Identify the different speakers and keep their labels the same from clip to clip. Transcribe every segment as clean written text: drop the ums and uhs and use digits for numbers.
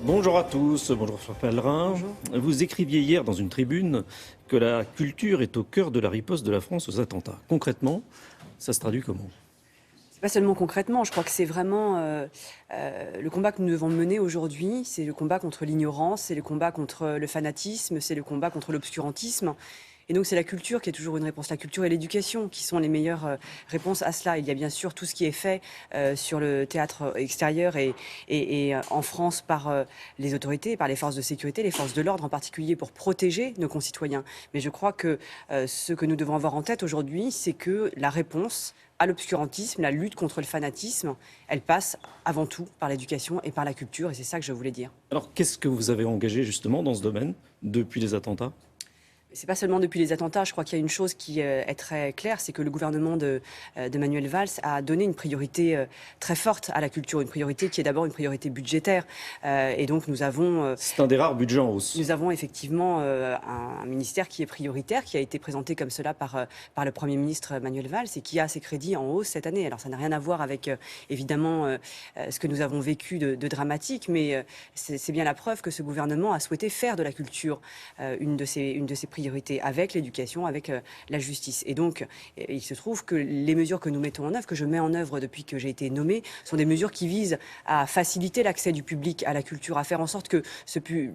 Speaker 1: Bonjour à tous, bonjour François Pellerin.
Speaker 2: Bonjour.
Speaker 1: Vous écriviez hier dans une tribune que la culture est au cœur de la riposte de la France aux attentats. Concrètement, ça se traduit comment ?
Speaker 2: C'est pas seulement concrètement, je crois que c'est vraiment le combat que nous devons mener aujourd'hui, c'est le combat contre l'ignorance, c'est le combat contre le fanatisme, c'est le combat contre l'obscurantisme. Et donc c'est la culture qui est toujours une réponse, la culture et l'éducation qui sont les meilleures réponses à cela. Il y a bien sûr tout ce qui est fait sur le théâtre extérieur et en France par les autorités, par les forces de sécurité, les forces de l'ordre en particulier pour protéger nos concitoyens. Mais je crois que ce que nous devons avoir en tête aujourd'hui, c'est que la réponse à l'obscurantisme, la lutte contre le fanatisme, elle passe avant tout par l'éducation et par la culture, et c'est ça que je voulais dire.
Speaker 1: Alors qu'est-ce que vous avez engagé justement dans ce domaine depuis les attentats ?
Speaker 2: C'est pas seulement depuis les attentats, je crois qu'il y a une chose qui est très claire, c'est que le gouvernement de Manuel Valls a donné une priorité très forte à la culture, une priorité qui est d'abord une priorité budgétaire. Et donc nous avons...
Speaker 1: C'est un des rares budgets en hausse.
Speaker 2: Nous avons effectivement un ministère qui est prioritaire, qui a été présenté comme cela par le Premier ministre Manuel Valls et qui a ses crédits en hausse cette année. Alors ça n'a rien à voir avec évidemment ce que nous avons vécu de dramatique, mais c'est bien la preuve que ce gouvernement a souhaité faire de la culture une de ses priorités, avec l'éducation, avec la justice. Et donc, il se trouve que les mesures que nous mettons en œuvre, que je mets en œuvre depuis que j'ai été nommée, sont des mesures qui visent à faciliter l'accès du public à la culture, à faire en sorte que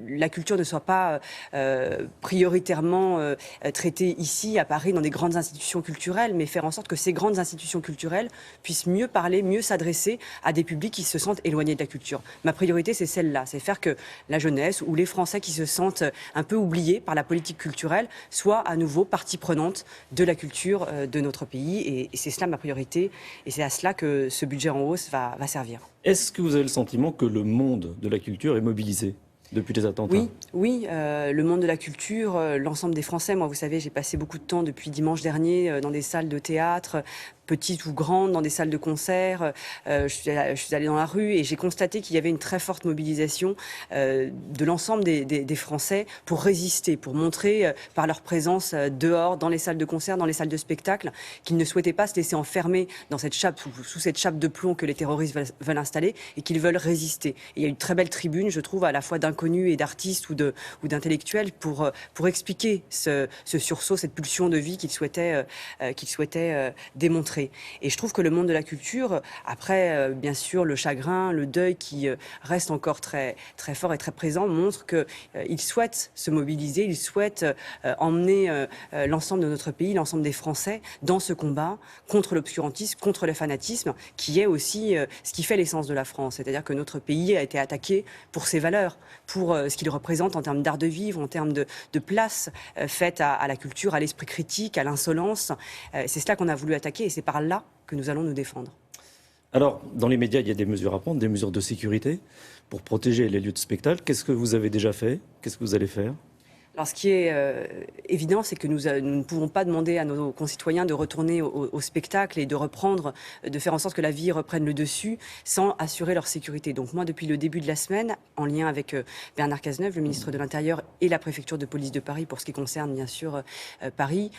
Speaker 2: la culture ne soit pas prioritairement traitée ici, à Paris, dans des grandes institutions culturelles, mais faire en sorte que ces grandes institutions culturelles puissent mieux parler, mieux s'adresser à des publics qui se sentent éloignés de la culture. Ma priorité, c'est celle-là, c'est faire que la jeunesse ou les Français qui se sentent un peu oubliés par la politique culturelle soit à nouveau partie prenante de la culture de notre pays. Et c'est cela ma priorité. Et c'est à cela que ce budget en hausse va servir.
Speaker 1: Est-ce que vous avez le sentiment que le monde de la culture est mobilisé depuis les attentats ?
Speaker 2: Oui, le monde de la culture, l'ensemble des Français. Moi, vous savez, j'ai passé beaucoup de temps depuis dimanche dernier dans des salles de théâtre, petites ou grandes, dans des salles de concert. Je suis allée dans la rue et j'ai constaté qu'il y avait une très forte mobilisation de l'ensemble des Français pour résister, pour montrer par leur présence dehors, dans les salles de concert, dans les salles de spectacle, qu'ils ne souhaitaient pas se laisser enfermer dans cette chape, sous cette chape de plomb que les terroristes veulent installer et qu'ils veulent résister. Et il y a une très belle tribune, je trouve, à la fois d'inconnus et d'artistes ou d'intellectuels pour expliquer ce sursaut, cette pulsion de vie qu'ils souhaitaient démontrer. Et je trouve que le monde de la culture, après bien sûr le chagrin, le deuil qui reste encore très, très fort et très présent, montre qu'il souhaite se mobiliser, il souhaite emmener l'ensemble de notre pays, l'ensemble des Français dans ce combat contre l'obscurantisme, contre le fanatisme, qui est aussi ce qui fait l'essence de la France. C'est-à-dire que notre pays a été attaqué pour ses valeurs, pour ce qu'il représente en termes d'art de vivre, en termes de place faite à la culture, à l'esprit critique, à l'insolence. C'est cela qu'on a voulu attaquer et c'est par là que nous allons nous défendre.
Speaker 1: Alors, dans les médias, il y a des mesures à prendre, des mesures de sécurité pour protéger les lieux de spectacle. Qu'est-ce que vous avez déjà fait ? Qu'est-ce que vous allez faire ?
Speaker 2: Alors ce qui est évident, c'est que nous ne pouvons pas demander à nos concitoyens de retourner au spectacle et de reprendre, de faire en sorte que la vie reprenne le dessus sans assurer leur sécurité. Donc moi, depuis le début de la semaine, en lien avec Bernard Cazeneuve, le ministre de l'Intérieur et la préfecture de police de Paris, pour ce qui concerne bien sûr Paris,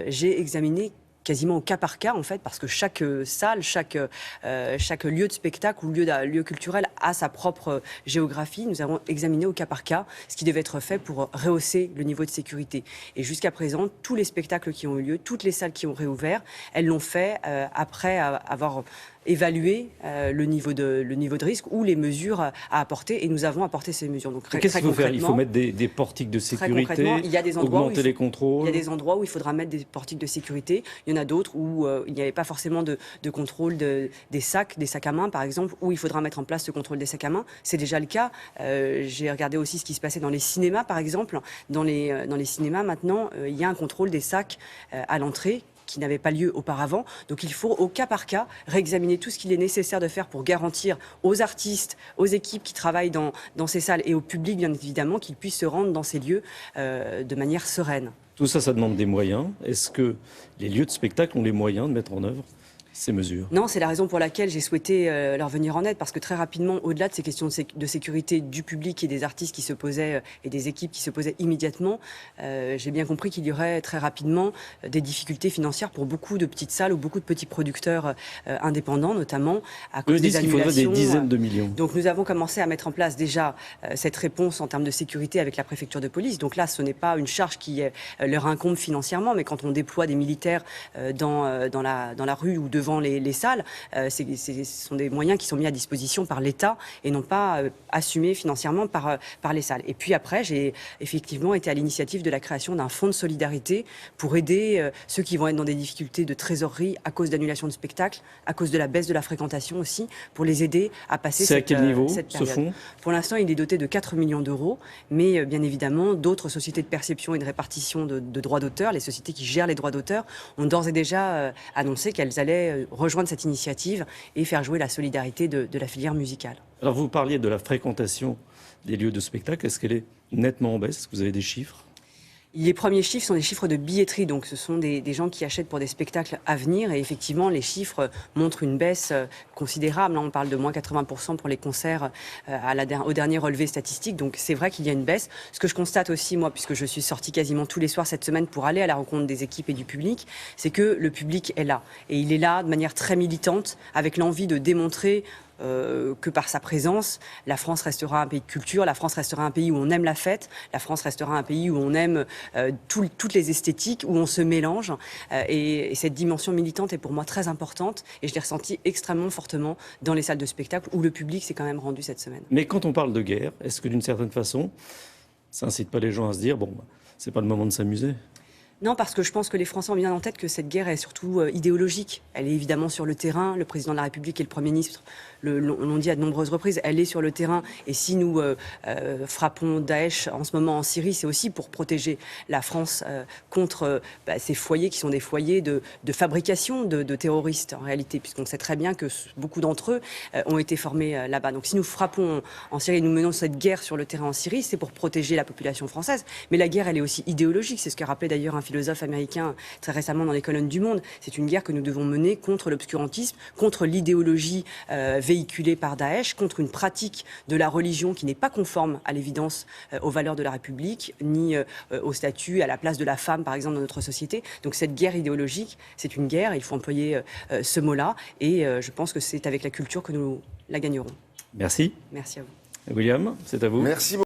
Speaker 2: j'ai examiné quasiment au cas par cas, en fait, parce que chaque salle, chaque lieu de spectacle ou lieu culturel a sa propre géographie. Nous avons examiné au cas par cas ce qui devait être fait pour rehausser le niveau de sécurité. Et jusqu'à présent, tous les spectacles qui ont eu lieu, toutes les salles qui ont réouvert, elles l'ont fait après avoir évaluer le niveau de risque ou les mesures à apporter, et nous avons apporté ces mesures. Donc
Speaker 1: qu'est-ce qu'il faut faire ? Il faut mettre des portiques de sécurité,
Speaker 2: il y a des endroits
Speaker 1: augmenter les contrôles.
Speaker 2: Il y a des endroits où il faudra mettre des portiques de sécurité. Il y en a d'autres où il n'y avait pas forcément de contrôle des sacs à main, par exemple, où il faudra mettre en place ce contrôle des sacs à main. C'est déjà le cas. J'ai regardé aussi ce qui se passait dans les cinémas, par exemple. Dans les cinémas, maintenant, il y a un contrôle des sacs à l'entrée qui n'avait pas lieu auparavant. Donc il faut au cas par cas réexaminer tout ce qu'il est nécessaire de faire pour garantir aux artistes, aux équipes qui travaillent dans ces salles et au public bien évidemment qu'ils puissent se rendre dans ces lieux de manière sereine.
Speaker 1: Tout ça, ça demande des moyens. Est-ce que les lieux de spectacle ont les moyens de mettre en œuvre ces mesures?
Speaker 2: Non, c'est la raison pour laquelle j'ai souhaité leur venir en aide, parce que très rapidement, au-delà de ces questions de sécurité du public et des artistes qui se posaient et des équipes qui se posaient immédiatement, j'ai bien compris qu'il y aurait très rapidement des difficultés financières pour beaucoup de petites salles ou beaucoup de petits producteurs indépendants, notamment à cause des annulations.
Speaker 1: Qu'il faudrait des dizaines de millions.
Speaker 2: Donc nous avons commencé à mettre en place déjà cette réponse en termes de sécurité avec la préfecture de police. Donc là, ce n'est pas une charge qui leur incombe financièrement, mais quand on déploie des militaires dans la rue ou devant les salles, ce sont des moyens qui sont mis à disposition par l'État et non pas assumés financièrement par les salles. Et puis après, j'ai effectivement été à l'initiative de la création d'un fonds de solidarité pour aider ceux qui vont être dans des difficultés de trésorerie à cause d'annulation de spectacles, à cause de la baisse de la fréquentation aussi, pour les aider à passer cette période.
Speaker 1: C'est à quel niveau, ce fonds ?
Speaker 2: Pour l'instant, il est doté de 4 millions d'euros, mais bien évidemment, d'autres sociétés de perception et de répartition de droits d'auteur, les sociétés qui gèrent les droits d'auteur, ont d'ores et déjà annoncé qu'elles allaient rejoindre cette initiative et faire jouer la solidarité de la filière musicale.
Speaker 1: Alors vous parliez de la fréquentation des lieux de spectacle. Est-ce qu'elle est nettement en baisse? Est-ce que vous avez des chiffres?
Speaker 2: Les premiers chiffres sont des chiffres de billetterie, donc ce sont des gens qui achètent pour des spectacles à venir. Et effectivement, les chiffres montrent une baisse considérable. Là, on parle de moins 80% pour les concerts au dernier relevé statistique. Donc c'est vrai qu'il y a une baisse. Ce que je constate aussi, moi, puisque je suis sortie quasiment tous les soirs cette semaine pour aller à la rencontre des équipes et du public, c'est que le public est là. Et il est là de manière très militante, avec l'envie de démontrer que par sa présence, la France restera un pays de culture, la France restera un pays où on aime la fête, la France restera un pays où on aime toutes les esthétiques, où on se mélange. Et cette dimension militante est pour moi très importante et je l'ai ressentie extrêmement fortement dans les salles de spectacle où le public s'est quand même rendu cette semaine.
Speaker 1: Mais quand on parle de guerre, est-ce que d'une certaine façon, ça incite pas les gens à se dire, bon, c'est pas le moment de s'amuser ?
Speaker 2: Non, parce que je pense que les Français ont bien en tête que cette guerre est surtout idéologique. Elle est évidemment sur le terrain. Le président de la République et le Premier ministre l'ont dit à de nombreuses reprises. Elle est sur le terrain. Et si nous frappons Daesh en ce moment en Syrie, c'est aussi pour protéger la France contre ces foyers qui sont des foyers de fabrication de terroristes en réalité, puisqu'on sait très bien que beaucoup d'entre eux ont été formés là-bas. Donc si nous frappons en Syrie, nous menons cette guerre sur le terrain en Syrie, c'est pour protéger la population française. Mais la guerre, elle est aussi idéologique. C'est ce qu'a rappelé d'ailleurs un philosophe américain très récemment dans les colonnes du Monde. C'est une guerre que nous devons mener contre l'obscurantisme, contre l'idéologie véhiculée par Daesh, contre une pratique de la religion qui n'est pas conforme à l'évidence aux valeurs de la République, ni au statut, à la place de la femme, par exemple, dans notre société. Donc cette guerre idéologique, c'est une guerre, il faut employer ce mot-là, et je pense que c'est avec la culture que nous la gagnerons.
Speaker 1: Merci.
Speaker 2: Merci à vous.
Speaker 1: William, c'est à vous.
Speaker 3: Merci beaucoup.